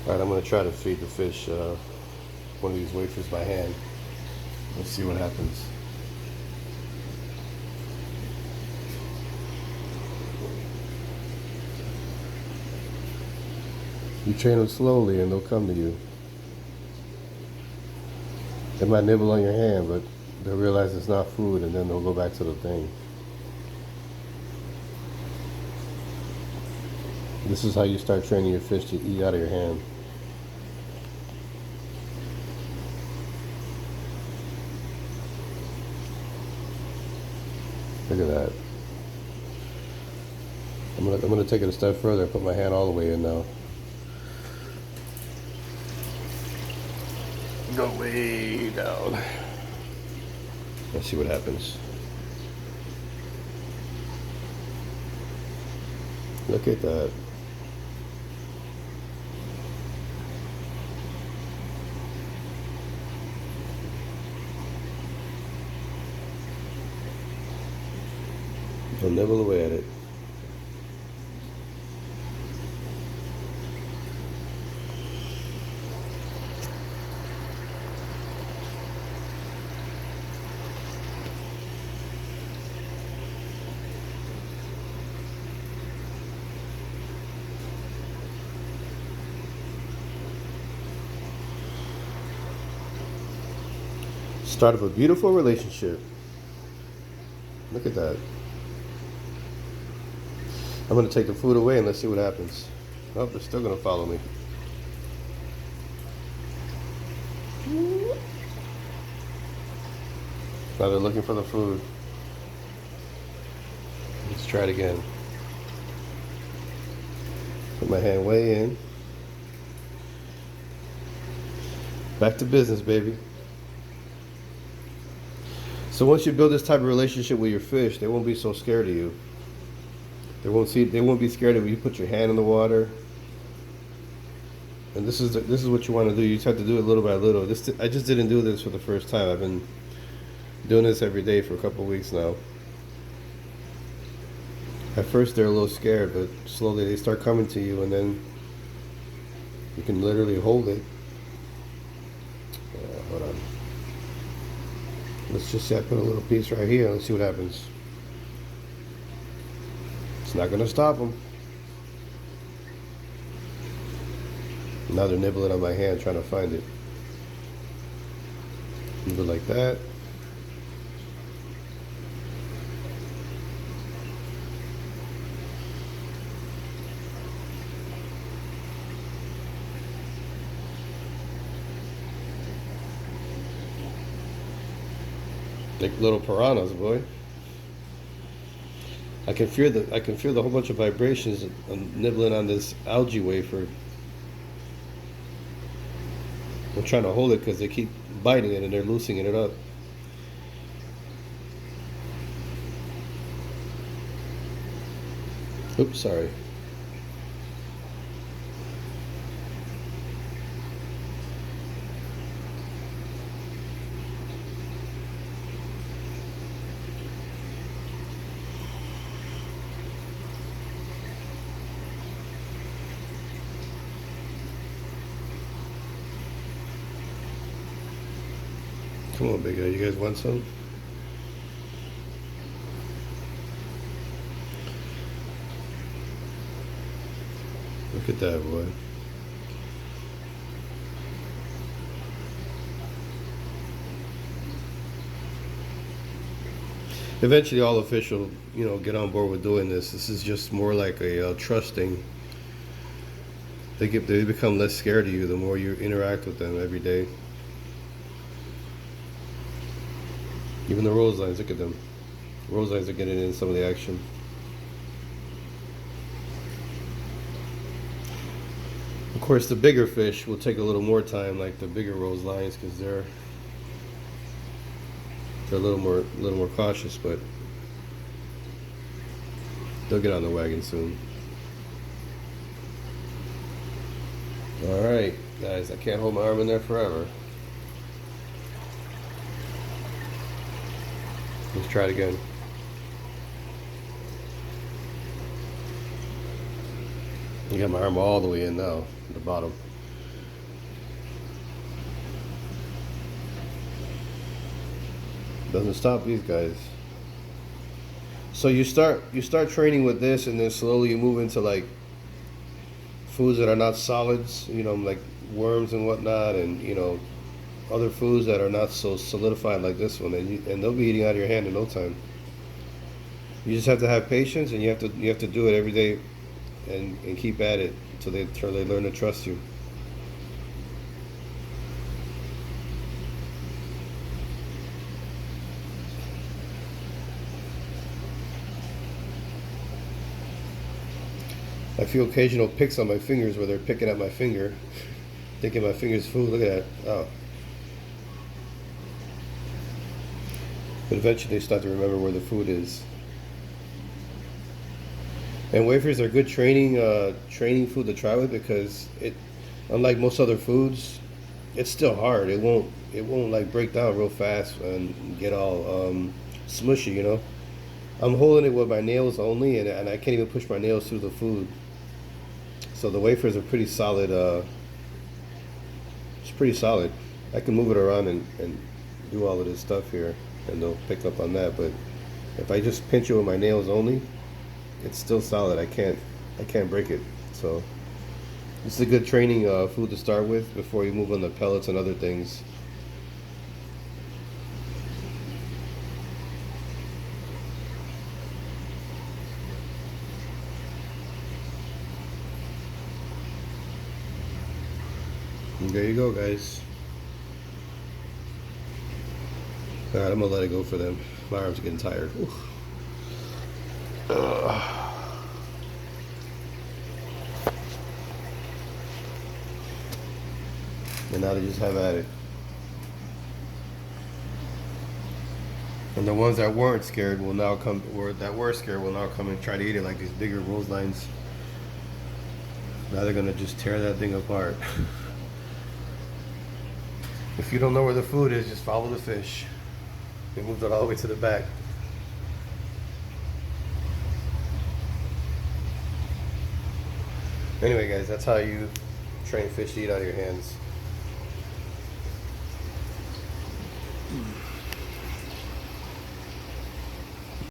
Alright, I'm going to try to feed the fish one of these wafers by hand. Let's see what happens. You train them slowly and they'll come to you. They might nibble on your hand, but they'll realize it's not food and then they'll go back to the thing. This is how you start training your fish to eat out of your hand. Look at that. I'm gonna take it a step further and put my hand all the way in now. Go way down. Let's see what happens. Look at that. They'll nibble away at it. Start of a beautiful relationship. Look at that. I'm going to take the food away and let's see what happens. Oh, they're still going to follow me. Now they're looking for the food. Let's try it again. Put my hand way in. Back to business, baby. So once you build this type of relationship with your fish, they won't be so scared of you. They won't be scared of you put your hand in the water. And this is what you want to do. You just have to do it little by little. I just didn't do this for the first time. I've been doing this every day for a couple of weeks now. At first they're a little scared, but slowly they start coming to you, and then you can literally hold it. Hold on. Let's just say I put a little piece right here. Let's see what happens. It's not going to stop them. Now they're nibbling on my hand trying to find it. Nibble like that. Like little piranhas, boy. I can feel the whole bunch of vibrations nibbling on this algae wafer. I'm trying to hold it because they keep biting it and they're loosening it up. Oops, sorry. Come on, big guy. You guys want some? Look at that, boy. Eventually, all the fish will, get on board with doing this. This is just more like a trusting. They become less scared of you the more you interact with them every day. Even the roselines, look at them. Roselines are getting in some of the action. Of course, the bigger fish will take a little more time, like the bigger roselines, because they're a little more cautious, but they'll get on the wagon soon. All right, guys, I can't hold my arm in there forever. Let's try it again. I got my arm all the way in now, at the bottom. Doesn't stop these guys. So you start training with this, and then slowly you move into like foods that are not solids, like worms and whatnot, and other foods that are not so solidified like this one, and they'll be eating out of your hand in no time. You just have to have patience, and you have to do it every day, and keep at it till they learn to trust you. I feel occasional picks on my fingers where they're picking at my finger, thinking my finger's food. Look at that. Oh. But eventually they start to remember where the food is. And wafers are good training food to try with, because unlike most other foods, it's still hard. It won't like break down real fast and get all smushy. I'm holding it with my nails only, and I can't even push my nails through the food. So the wafers are pretty solid. It's pretty solid. I can move it around and do all of this stuff here, and they'll pick up on that. But if I just pinch it with my nails only, it's still solid. I can't break it. So this is a good training food to start with before you move on to pellets and other things. And there you go, guys. All right, I'm gonna let it go for them. My arms are getting tired. Oof. And now they just have at it. And the ones that weren't scared will now come, or that were scared will now come and try to eat it, like these bigger roselines. Now they're gonna just tear that thing apart. If you don't know where the food is, just follow the fish. They moved it all the way to the back. Anyway, guys, that's how you train fish to eat out of your hands.